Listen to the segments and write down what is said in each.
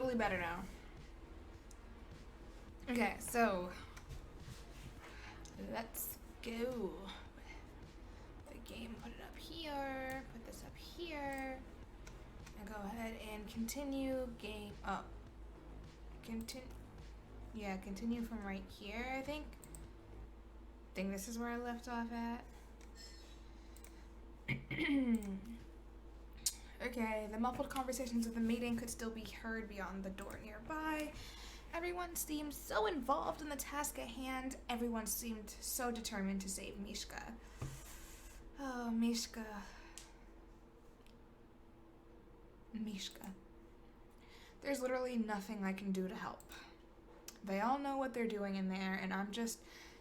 totally better now. Okay, so let's go. The game, put it up here, put this up here, and go ahead and continue game up. Continue from right here, I think. I think this is where I left off at. Okay, the muffled conversations of the meeting could still be heard beyond the door nearby. Everyone seemed so involved in the task at hand. Everyone seemed so determined to save Mishka. Oh, Mishka. Mishka. There's literally nothing I can do to help. They all know what they're doing in there, and I'm just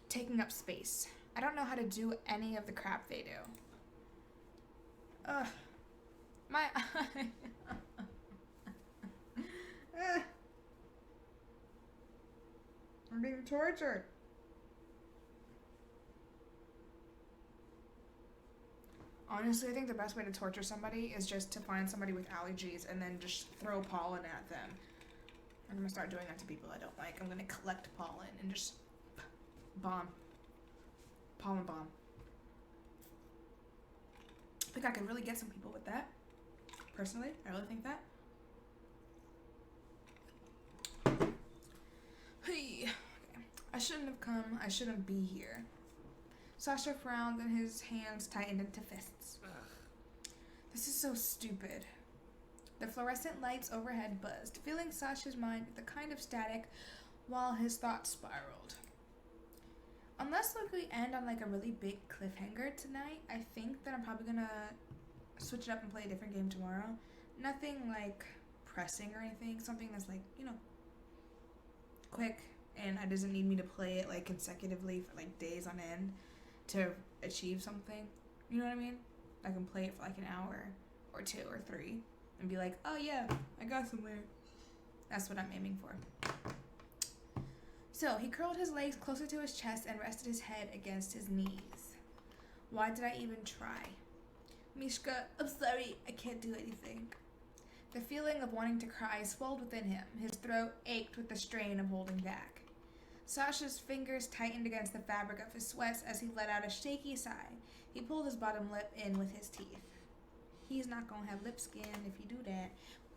taking up space. I don't know how to do any of the crap they do. Ugh. My eye. I'm being tortured. Honestly, I think the best way to torture somebody is just to find somebody with allergies and then just throw pollen at them. I'm gonna start doing that to people I don't like. I'm gonna collect pollen and just bomb. Pollen bomb. I think I could really get some people with that. Personally, I really think that. Hey. Okay. I shouldn't have come. I shouldn't be here. Sasha frowned and his hands tightened into fists. Ugh. This is so stupid. The fluorescent lights overhead buzzed, filling Sasha's mind with a kind of static while his thoughts spiraled. Unless like we end on like a really big cliffhanger tonight, I think that I'm probably gonna switch it up and play a different game tomorrow. Nothing like pressing or anything. Something that's like, you know, quick, and it doesn't need me to play it like consecutively for like days on end to achieve something. You know what I mean? I can play it for like an hour or 2 or 3 and be like, oh yeah, I got somewhere. That's what I'm aiming for. So he curled his legs closer to his chest and rested his head against his knees. Why did I even try? Mishka, I'm sorry, I can't do anything. The feeling of wanting to cry swelled within him. His throat ached with the strain of holding back. Sasha's fingers tightened against the fabric of his sweats as he let out a shaky sigh. He pulled his bottom lip in with his teeth. He's not gonna have lip skin if you do that.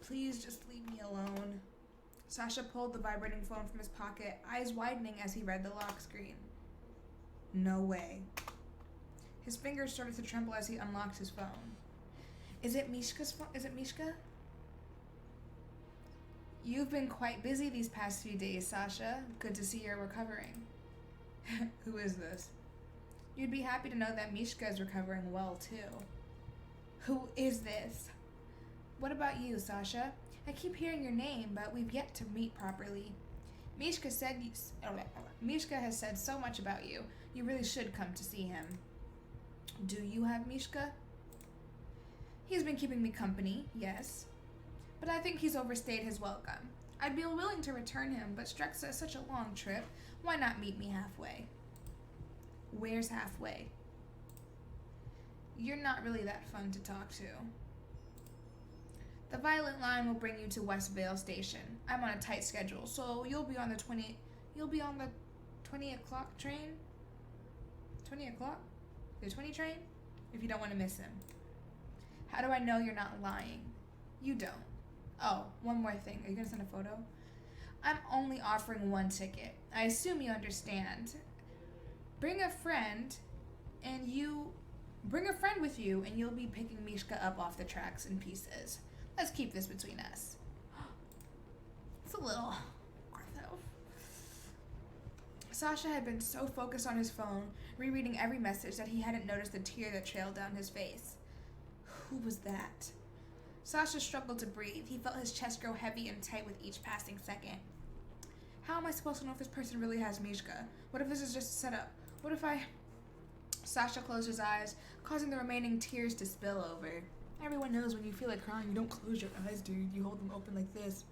Please just leave me alone. Sasha pulled the vibrating phone from his pocket, eyes widening as he read the lock screen. No way. His fingers started to tremble as he unlocked his phone. Is it Mishka's phone? Is it Mishka? You've been quite busy these past few days, Sasha. Good to see you're recovering. Who is this? You'd be happy to know that Mishka is recovering well, too. Who is this? What about you, Sasha? I keep hearing your name, but we've yet to meet properly. Mishka has said so much about you. You really should come to see him. Do you have Mishka? He's been keeping me company, yes. But I think he's overstayed his welcome. I'd be willing to return him, but Strex is such a long trip. Why not meet me halfway? Where's halfway? You're not really that fun to talk to. The Violet line will bring you to West Vale Station. I'm on a tight schedule, so you'll be on the 20 o'clock train? 20 o'clock? The 20 train? If you don't want to miss him. How do I know you're not lying? You don't. Oh, one more thing. Are you going to send a photo? I'm only offering 1 ticket. I assume you understand. Bring a friend with you and you'll be picking Mishka up off the tracks in pieces. Let's keep this between us. It's a little ortho. Sasha had been so focused on his phone, rereading every message, that he hadn't noticed the tear that trailed down his face. Who was that? Sasha struggled to breathe. He felt his chest grow heavy and tight with each passing second. How am I supposed to know if this person really has Mishka? What if this is just a setup? What if I... Sasha closed his eyes, causing the remaining tears to spill over. Everyone knows when you feel like crying, you don't close your eyes, dude. You hold them open like this.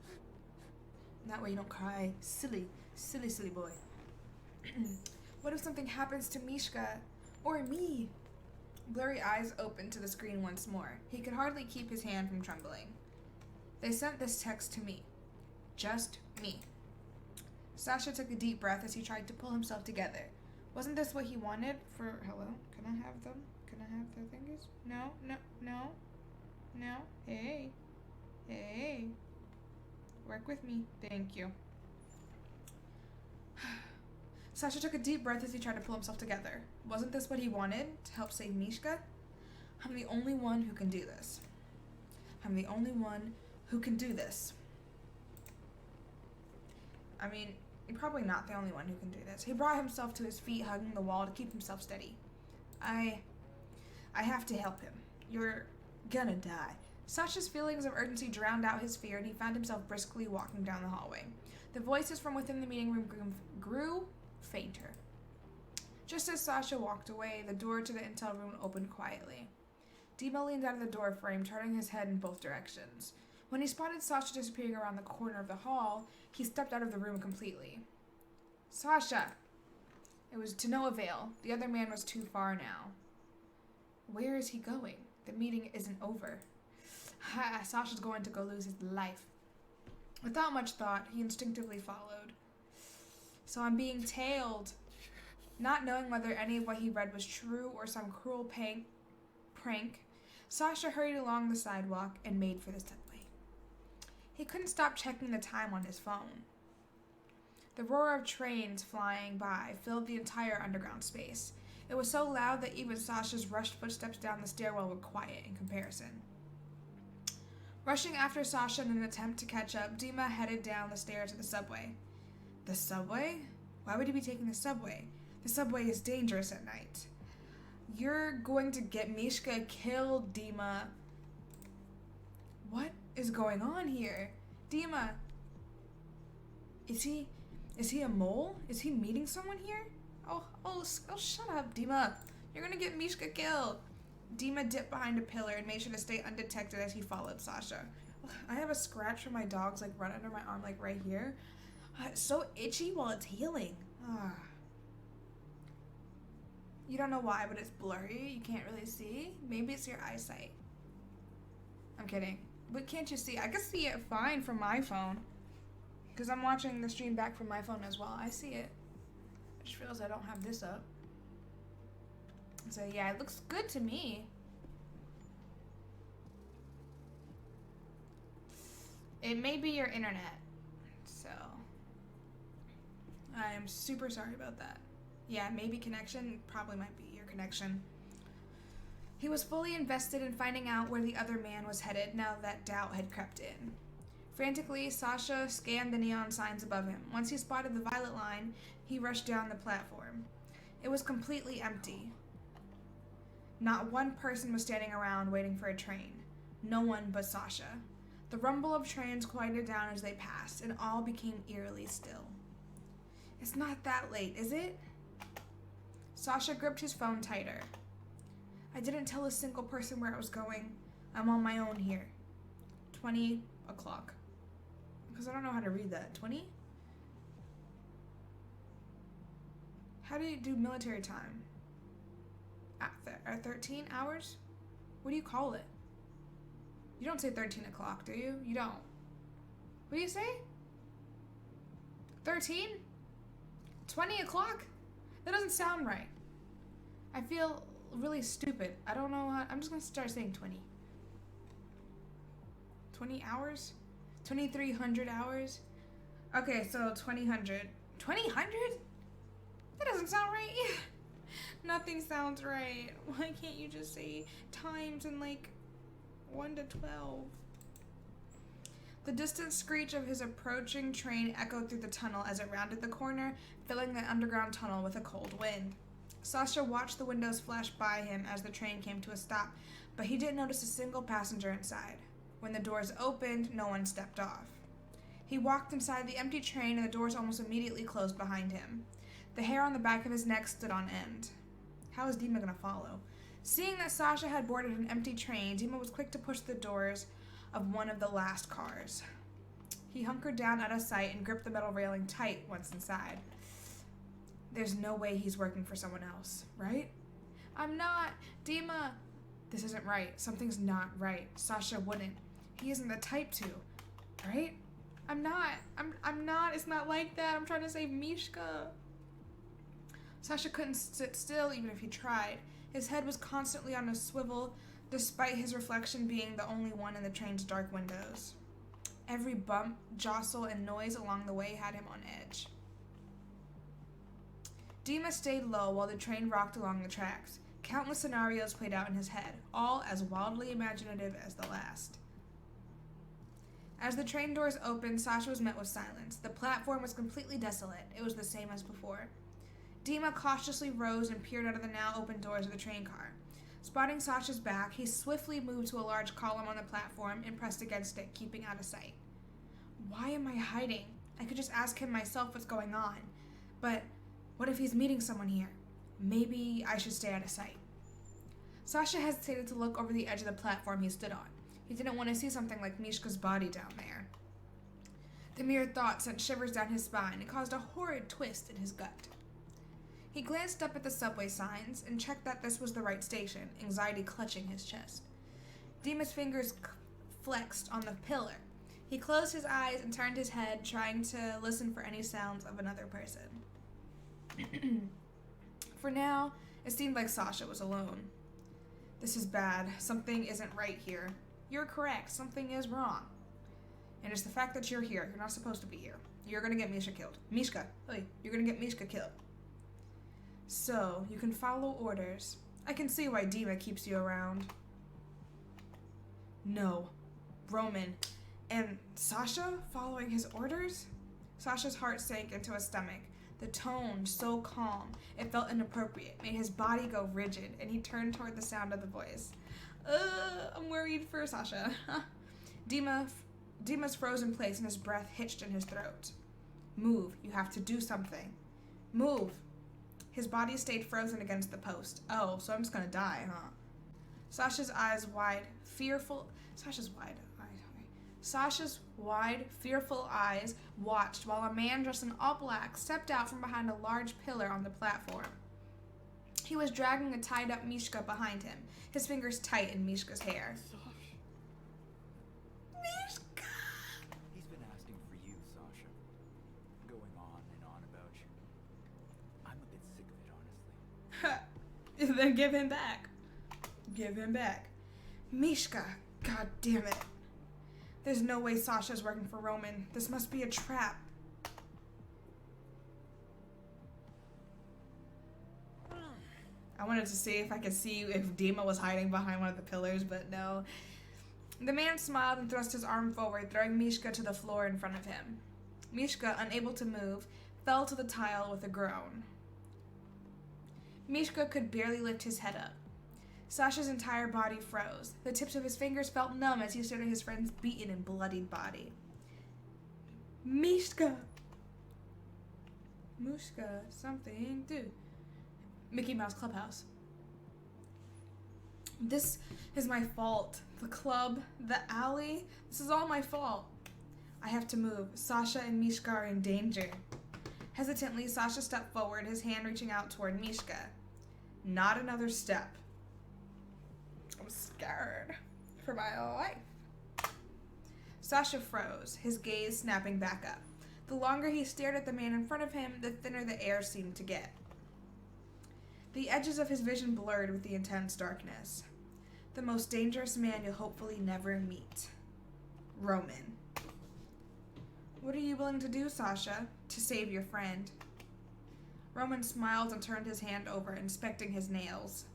That way you don't cry. Silly, silly, silly boy. What if something happens to Mishka? Or me? Blurry eyes opened to the screen once more. He could hardly keep his hand from trembling. They sent this text to me. Just me. Sasha took a deep breath as he tried to pull himself together. Wasn't this what he wanted for... Hello? Can I have them? Can I have the thingies? No, no, no, no. Hey. Hey. Work with me. Thank you. Sasha took a deep breath as he tried to pull himself together. Wasn't this what he wanted? To help save Mishka? I'm the only one who can do this. I'm the only one who can do this. I mean, you're probably not the only one who can do this. He brought himself to his feet, hugging the wall to keep himself steady. I have to help him. You're gonna die. Sasha's feelings of urgency drowned out his fear, and he found himself briskly walking down the hallway. The voices from within the meeting room grew fainter. Just as Sasha walked away, the door to the intel room opened quietly. Dima leaned out of the door frame, turning his head in both directions. When he spotted Sasha disappearing around the corner of the hall, he stepped out of the room completely. Sasha! It was to no avail. The other man was too far now. Where is he going? The meeting isn't over. Sasha's going to go lose his life. Without much thought, he instinctively followed. So I'm being tailed. Not knowing whether any of what he read was true or some cruel prank, Sasha hurried along the sidewalk and made for the subway. He couldn't stop checking the time on his phone. The roar of trains flying by filled the entire underground space. It was so loud that even Sasha's rushed footsteps down the stairwell were quiet in comparison. Rushing after Sasha in an attempt to catch up, Dima headed down the stairs to the subway. The subway? Why would he be taking the subway? The subway is dangerous at night. You're going to get Mishka killed, Dima. What is going on here? Dima. Is he a mole? Is he meeting someone here? Oh, shut up, Dima. You're gonna get Mishka killed. Dima dipped behind a pillar and made sure to stay undetected as he followed Sasha. I have a scratch from my dog's right under my arm, right here. It's so itchy while it's healing. You don't know why, but it's blurry. You can't really see. Maybe it's your eyesight. I'm kidding. But can't you see? I can see it fine from my phone. Because I'm watching the stream back from my phone as well. I see it. I just realized I don't have this up. So yeah, it looks good to me. It may be your internet. So I am super sorry about that. Yeah, maybe connection. Probably might be your connection. He was fully invested in finding out where the other man was headed now that doubt had crept in. Frantically, Sasha scanned the neon signs above him. Once he spotted the violet line, he rushed down the platform. It was completely empty. Not one person was standing around waiting for a train. No one but Sasha. The rumble of trains quieted down as they passed, and all became eerily still. It's not that late, is it? Sasha gripped his phone tighter. I didn't tell a single person where I was going. I'm on my own here. 20 o'clock. Because I don't know how to read that. 20? How do you do military time? 13 hours? What do you call it? You don't say 13 o'clock, do you? You don't. What do you say? 13? 20 o'clock? That doesn't sound right. I feel really stupid. I don't know how. I'm just going to start saying 20. 20 hours? 2,300 hours? Okay, so 2,000. 2,000? That doesn't sound right. Nothing sounds right. Why can't you just say times in 1 to 12? The distant screech of his approaching train echoed through the tunnel as it rounded the corner, filling the underground tunnel with a cold wind. Sasha watched the windows flash by him as the train came to a stop, but he didn't notice a single passenger inside. When the doors opened, no one stepped off. He walked inside the empty train and the doors almost immediately closed behind him. The hair on the back of his neck stood on end. How was Dima going to follow? Seeing that Sasha had boarded an empty train, Dima was quick to push the doors of one of the last cars. He hunkered down out of sight and gripped the metal railing tight once inside. There's no way he's working for someone else, right? I'm not. Dima. This isn't right. Something's not right. Sasha wouldn't. He isn't the type to, right? I'm not. It's not like that. I'm trying to save Mishka. Sasha couldn't sit still even if he tried. His head was constantly on a swivel, despite his reflection being the only one in the train's dark windows. Every bump, jostle, and noise along the way had him on edge. Dima stayed low while the train rocked along the tracks. Countless scenarios played out in his head, all as wildly imaginative as the last. As the train doors opened, Sasha was met with silence. The platform was completely desolate. It was the same as before. Dima cautiously rose and peered out of the now open doors of the train car. Spotting Sasha's back, he swiftly moved to a large column on the platform and pressed against it, keeping out of sight. Why am I hiding? I could just ask him myself what's going on. But what if he's meeting someone here? Maybe I should stay out of sight. Sasha hesitated to look over the edge of the platform he stood on. He didn't want to see something like Mishka's body down there. The mere thought sent shivers down his spine and caused a horrid twist in his gut. He glanced up at the subway signs and checked that this was the right station, anxiety clutching his chest. Dima's fingers flexed on the pillar. He closed his eyes and turned his head, trying to listen for any sounds of another person. For now, it seemed like Sasha was alone. This is bad. Something isn't right here. You're correct. Something is wrong. And it's the fact that you're here. You're not supposed to be here. You're gonna get Mishka killed. Mishka. Hey, you're gonna get Mishka killed. So, you can follow orders. I can see why Dima keeps you around. No. Roman. And Sasha following his orders? Sasha's heart sank into his stomach. The tone, so calm, it felt inappropriate, made his body go rigid, and he turned toward the sound of the voice. I'm worried for Sasha. Dima's froze in place and his breath hitched in his throat. Move. You have to do something. Move. His body stayed frozen against the post. Oh, so I'm just gonna die, huh? Sasha's wide, fearful eyes watched while a man dressed in all black stepped out from behind a large pillar on the platform. He was dragging a tied-up Mishka behind him, his fingers tight in Mishka's hair. Mishka! He's been asking for you, Sasha. Going on and on about you. I'm a bit sick of it, honestly. Then give him back. Give him back. Mishka! God damn it. There's no way Sasha's working for Roman. This must be a trap. I wanted to see if I could see if Dima was hiding behind one of the pillars, but no. The man smiled and thrust his arm forward, throwing Mishka to the floor in front of him. Mishka, unable to move, fell to the tile with a groan. Mishka could barely lift his head up. Sasha's entire body froze. The tips of his fingers felt numb as he stared at his friend's beaten and bloodied body. Mishka! Mushka, something, do. Mickey Mouse Clubhouse. This is my fault. The club, the alley, this is all my fault. I have to move. Sasha and Mishka are in danger. Hesitantly, Sasha stepped forward, his hand reaching out toward Mishka. Not another step. I'm scared for my life. Sasha froze, his gaze snapping back up. The longer he stared at the man in front of him, the thinner the air seemed to get. The edges of his vision blurred with the intense darkness. The most dangerous man you'll hopefully never meet. Roman. What are you willing to do, Sasha, to save your friend? Roman smiled and turned his hand over, inspecting his nails.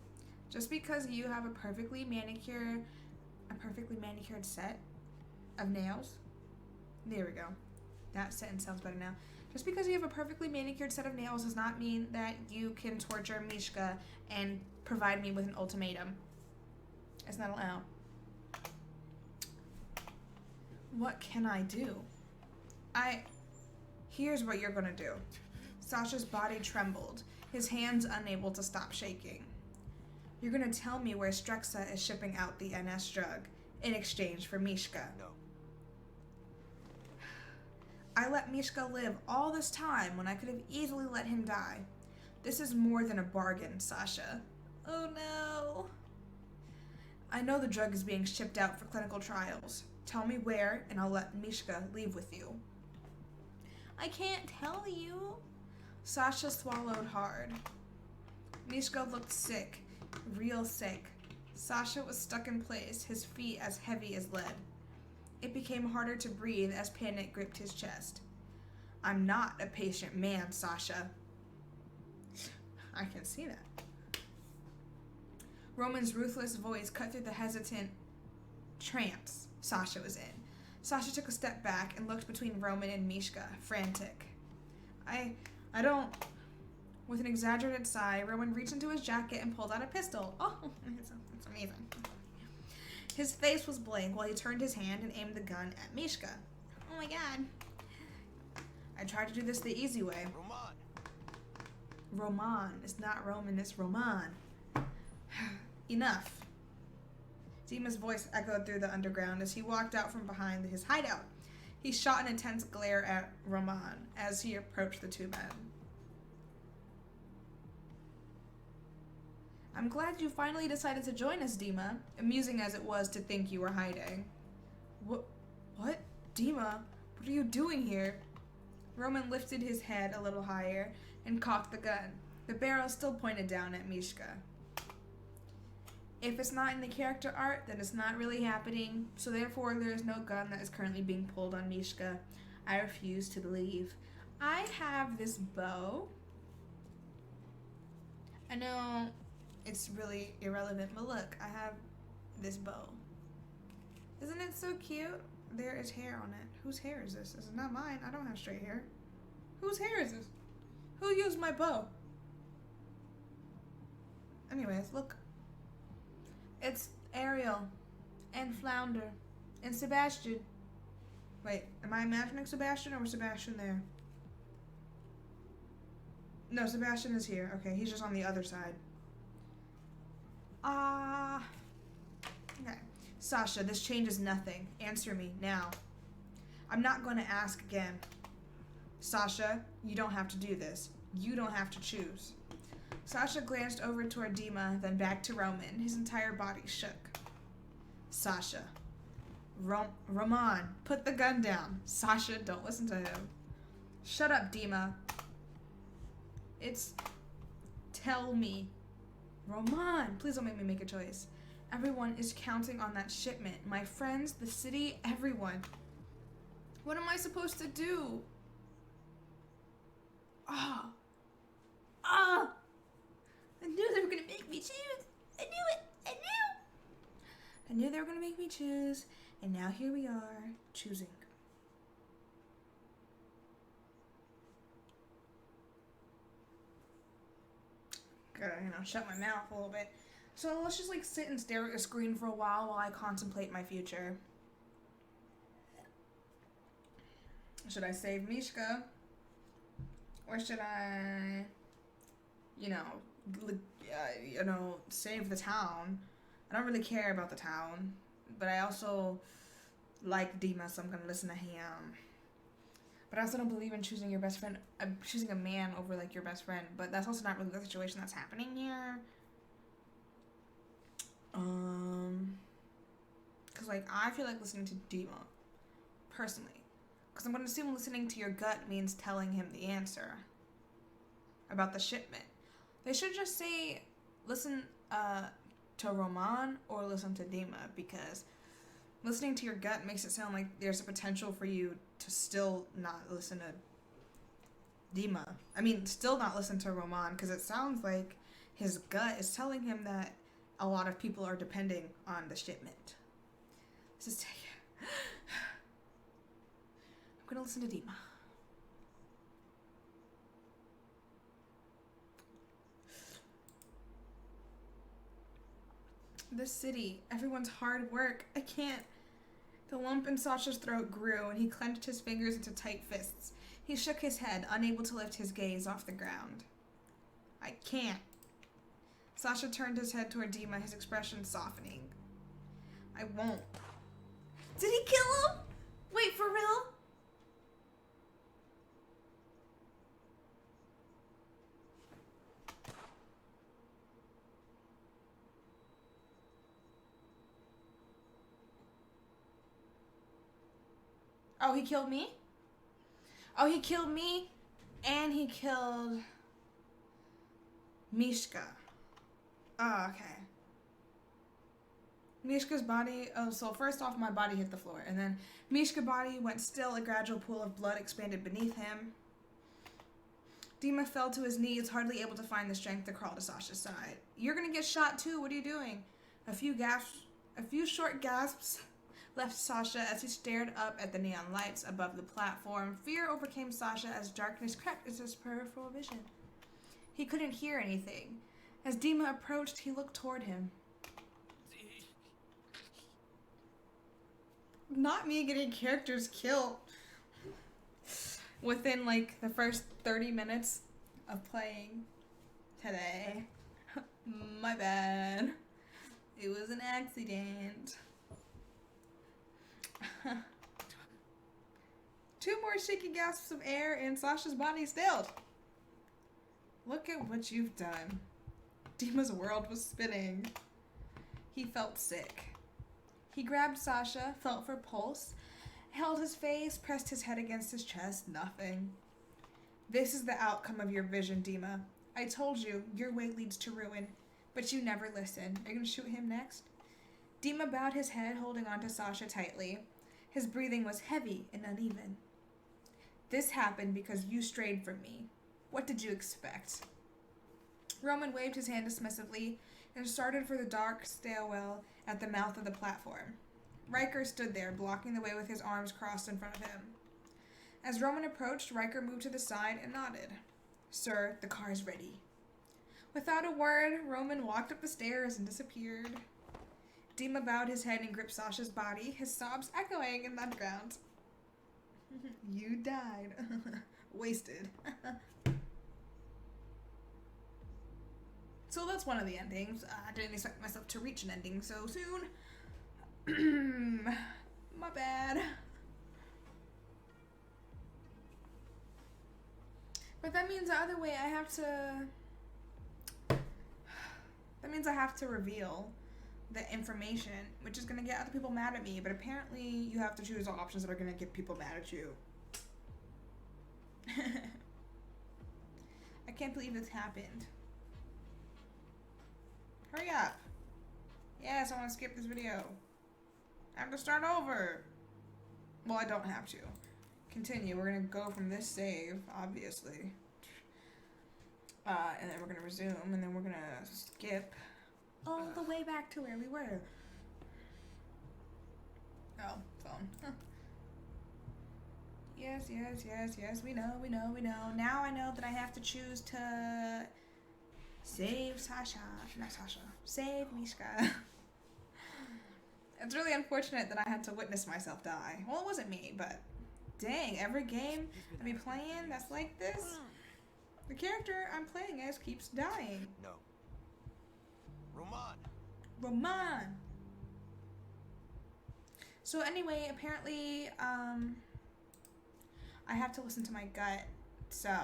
Just because you have a perfectly manicured set of nails? There we go. That sentence sounds better now. Just because you have a perfectly manicured set of nails does not mean that you can torture Mishka and provide me with an ultimatum. It's not allowed. What can I do? Here's what you're gonna do. Sasha's body trembled, his hands unable to stop shaking. You're gonna tell me where Strexa is shipping out the NS drug in exchange for Mishka. No. I let Mishka live all this time when I could have easily let him die. This is more than a bargain, Sasha. Oh no. I know the drug is being shipped out for clinical trials. Tell me where, and I'll let Mishka leave with you. I can't tell you. Sasha swallowed hard. Mishka looked sick, real sick. Sasha was stuck in place, his feet as heavy as lead. It became harder to breathe as panic gripped his chest. I'm not a patient man, Sasha. I can see that. Roman's ruthless voice cut through the hesitant trance Sasha was in. Sasha took a step back and looked between Roman and Mishka, frantic. I don't... With an exaggerated sigh, Roman reached into his jacket and pulled out a pistol. Oh, that's amazing. His face was blank while he turned his hand and aimed the gun at Mishka. Oh my god. I tried to do this the easy way. Roman. It's not Roman, it's Roman. Enough. Dima's voice echoed through the underground as he walked out from behind his hideout. He shot an intense glare at Roman as he approached the two men. I'm glad you finally decided to join us, Dima, amusing as it was to think you were hiding. What? Dima, what are you doing here? Roman lifted his head a little higher and cocked the gun. The barrel still pointed down at Mishka. If it's not in the character art, then it's not really happening, so therefore there is no gun that is currently being pulled on Mishka. I refuse to believe. I have this bow. I know it's really irrelevant, but look, I have this bow. Isn't it so cute? There is hair on it. Whose hair is this? This is not mine. I don't have straight hair. Whose hair is this? Who used my bow? Anyways, look. It's Ariel and Flounder and Sebastian. Wait, am I imagining Sebastian or was Sebastian there? No, Sebastian is here. Okay, he's just on the other side. Okay. Sasha, this changes nothing. Answer me, now. I'm not going to ask again. Sasha, you don't have to do this. You don't have to choose. Sasha glanced over toward Dima, then back to Roman. His entire body shook. Sasha. Roman, put the gun down. Sasha, don't listen to him. Shut up, Dima. It's... Tell me. Roman, please don't make me make a choice. Everyone is counting on that shipment. My friends, the city, everyone. What am I supposed to do? I knew they were going to make me choose. I knew it. I knew they were going to make me choose. And now here we are, choosing. Gotta, shut my mouth a little bit. So let's just, sit and stare at the screen for a while I contemplate my future. Should I save Mishka? Or should I, save the town? I don't really care about the town, but I also like Dima, so I'm gonna listen to him. But I also don't believe in choosing your best friend, choosing a man over your best friend. But that's also not really the situation that's happening here. Cause I feel like listening to Dima, personally. Because I'm going to assume listening to your gut means telling him the answer about the shipment. They should just say, listen to Roman or listen to Dima, because listening to your gut makes it sound like there's a potential for you to still not listen to Dima. I mean, still not listen to Roman, because it sounds like his gut is telling him that a lot of people are depending on the shipment. This is... I'm gonna listen to Dima. This city, everyone's hard work. I can't. The lump in Sasha's throat grew, and he clenched his fingers into tight fists. He shook his head, unable to lift his gaze off the ground. I can't. Sasha turned his head toward Dima, his expression softening. I won't. Did he kill him? Wait, for real? Oh, he killed me? Oh, he killed me and he killed Mishka. Oh, okay. Mishka's body, oh, so first off, my body hit the floor, and then Mishka's body went still, a gradual pool of blood expanded beneath him. Dima fell to his knees, hardly able to find the strength to crawl to Sasha's side. You're gonna get shot too, what are you doing? A few short gasps left Sasha as he stared up at the neon lights above the platform. Fear overcame Sasha as darkness crept into his peripheral vision. He couldn't hear anything. As Dima approached, he looked toward him. Not me getting characters killed within like the first 30 minutes of playing today. My bad. It was an accident. 2 more shaky gasps of air and Sasha's body stilled. Look at what you've done. Dima's world was spinning. He felt sick. He grabbed Sasha, felt for pulse, held his face, pressed his head against his chest. Nothing. This is the outcome of your vision, Dima. I told you, your way leads to ruin, but you never listen. Are you going to shoot him next? Dima bowed his head, holding onto Sasha tightly. His breathing was heavy and uneven. This happened because you strayed from me. What did you expect? Roman waved his hand dismissively and started for the dark stairwell at the mouth of the platform. Riker stood there, blocking the way with his arms crossed in front of him. As Roman approached, Riker moved to the side and nodded. Sir, the car is ready. Without a word, Roman walked up the stairs and disappeared. Dima bowed his head and gripped Sasha's body, his sobs echoing in the underground. You died. Wasted. So that's one of the endings. I didn't expect myself to reach an ending so soon. My bad. But that means the other way I have to... That means I have to reveal the information, which is going to get other people mad at me. But apparently you have to choose all options that are going to get people mad at you. I can't believe this happened. Hurry up. Yes, I want to skip this video. I have to start over. Well, I don't have to. Continue. We're going to go from this save, obviously. And then we're going to resume, and then we're going to skip all the way back to where we were. Oh, phone. Huh. Yes, yes, yes, yes. We know, we know, we know. Now I know that I have to choose to save Sasha. Not Sasha. Save Mishka. It's really unfortunate that I had to witness myself die. Well, it wasn't me, but dang, every game I be playing that's like this, the character I'm playing as keeps dying. No. Roman. Roman. So anyway, apparently, I have to listen to my gut. So,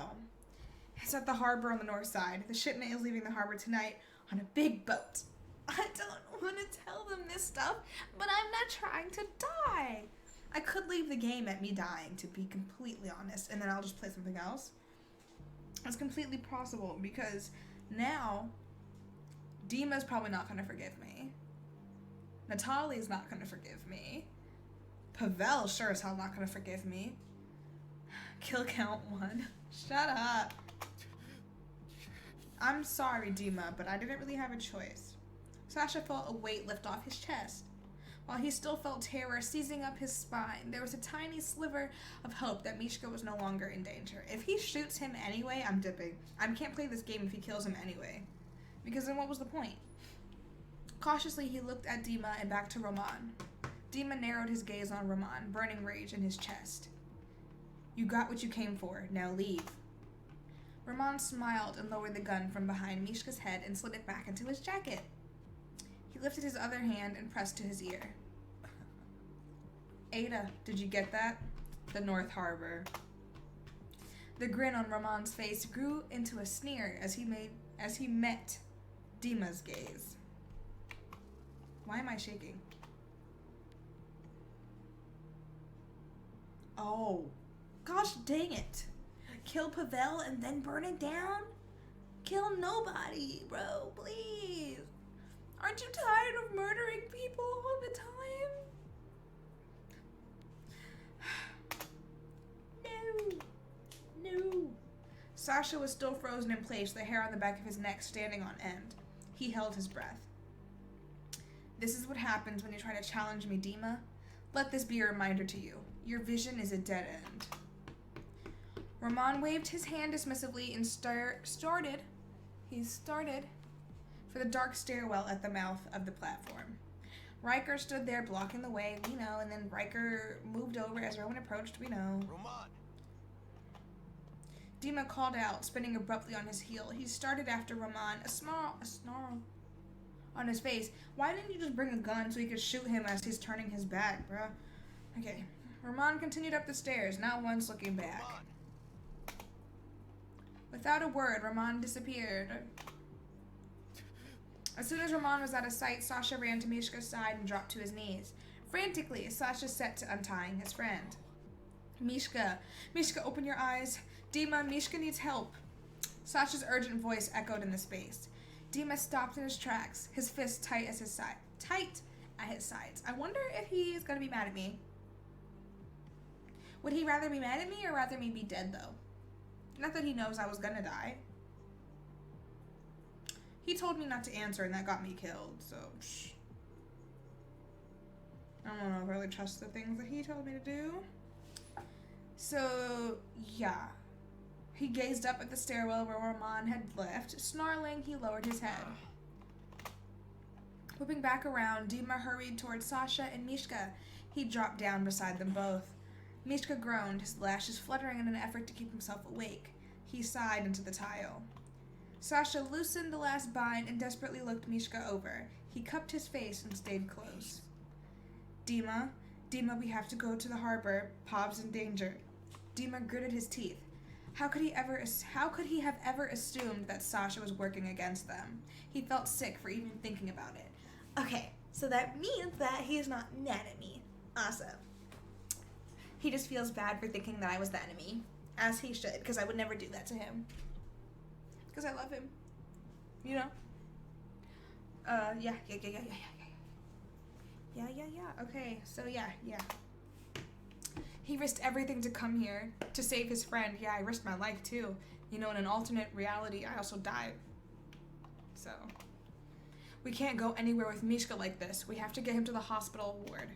it's at the harbor on the north side. The shipment is leaving the harbor tonight on a big boat. I don't want to tell them this stuff, but I'm not trying to die. I could leave the game at me dying, to be completely honest, and then I'll just play something else. It's completely possible, because now Dima's probably not going to forgive me. Natalie's not going to forgive me. Pavel sure as hell not going to forgive me. Kill count 1. Shut up. I'm sorry, Dima, but I didn't really have a choice. Sasha felt a weight lift off his chest. While he still felt terror seizing up his spine, there was a tiny sliver of hope that Mishka was no longer in danger. If he shoots him anyway, I'm dipping. I can't play this game if he kills him anyway. Because then what was the point? Cautiously, he looked at Dima and back to Roman. Dima narrowed his gaze on Roman, burning rage in his chest. You got what you came for. Now leave. Roman smiled and lowered the gun from behind Mishka's head and slid it back into his jacket. He lifted his other hand and pressed to his ear. Ada, did you get that? The North Harbor. The grin on Roman's face grew into a sneer as he met Dima's gaze. Why am I shaking? Oh. Gosh dang it. Kill Pavel and then burn it down? Kill nobody, bro, please. Aren't you tired of murdering people all the time? No. Sasha was still frozen in place, the hair on the back of his neck standing on end. He held his breath. This is what happens when you try to challenge me, Dima. Let this be a reminder to you. Your vision is a dead end. Roman waved his hand dismissively and started for the dark stairwell at the mouth of the platform. Riker stood there blocking the way, we know, and then Riker moved over as Roman approached, we know. Roman! Dima called out, spinning abruptly on his heel. He started after Roman, a snarl on his face. Why didn't you just bring a gun so he could shoot him as he's turning his back, bruh? Okay. Roman continued up the stairs, not once looking back. Roman! Without a word, Roman disappeared. As soon as Roman was out of sight, Sasha ran to Mishka's side and dropped to his knees. Frantically, Sasha set to untying his friend. Mishka, open your eyes. Dima, Mishka needs help. Sasha's urgent voice echoed in the space. Dima stopped in his tracks, his fists tight at his sides. I wonder if he's gonna be mad at me. Would he rather be mad at me or rather me be dead, though? Not that he knows I was gonna die. He told me not to answer, and that got me killed, so shh. I don't know if I really trust the things that he told me to do. So, yeah. He gazed up at the stairwell where Roman had left. Snarling, he lowered his head. Whipping back around, Dima hurried towards Sasha and Mishka. He dropped down beside them both. Mishka groaned, his lashes fluttering in an effort to keep himself awake. He sighed into the tile. Sasha loosened the last bind and desperately looked Mishka over. He cupped his face and stayed close. Dima, we have to go to the harbor. Pob's in danger. Dima gritted his teeth. How could he have ever assumed that Sasha was working against them? He felt sick for even thinking about it. Okay, so that means that he is not mad at me. Awesome. He just feels bad for thinking that I was the enemy. As he should, because I would never do that to him. Because I love him. You know? Yeah. Okay, so yeah. He risked everything to come here to save his friend. Yeah, I risked my life too. You know, in an alternate reality, I also died. So, we can't go anywhere with Mishka like this. We have to get him to the hospital ward.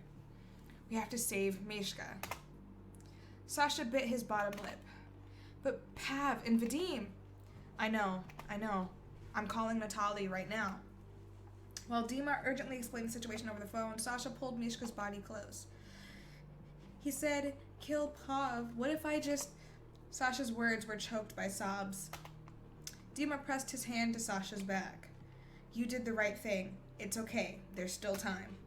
We have to save Mishka. Sasha bit his bottom lip. But Pav and Vadim. I know. I'm calling Natalie right now. While Dima urgently explained the situation over the phone, Sasha pulled Mishka's body close. He said, kill Pav. What if I just... Sasha's words were choked by sobs. Dima pressed his hand to Sasha's back. You did the right thing. It's okay. There's still time.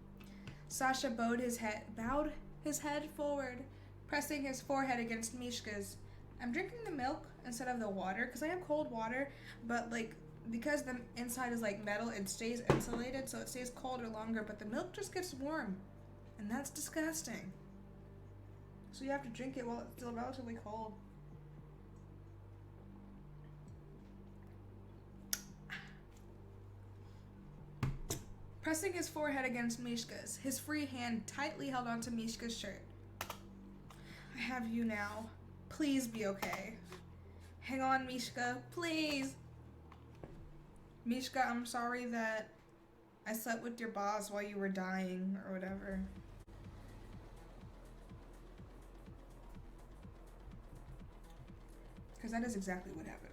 Sasha bowed his head forward, pressing his forehead against Mishka's. I'm drinking the milk instead of the water, because I have cold water, but, because the inside is, metal, it stays insulated, so it stays colder longer, but the milk just gets warm, and that's disgusting. So you have to drink it while it's still relatively cold. Pressing his forehead against Mishka's, his free hand tightly held onto Mishka's shirt. I have you now. Please be okay. Hang on, Mishka. Please. Mishka, I'm sorry that I slept with your boss while you were dying or whatever. Because that is exactly what happened.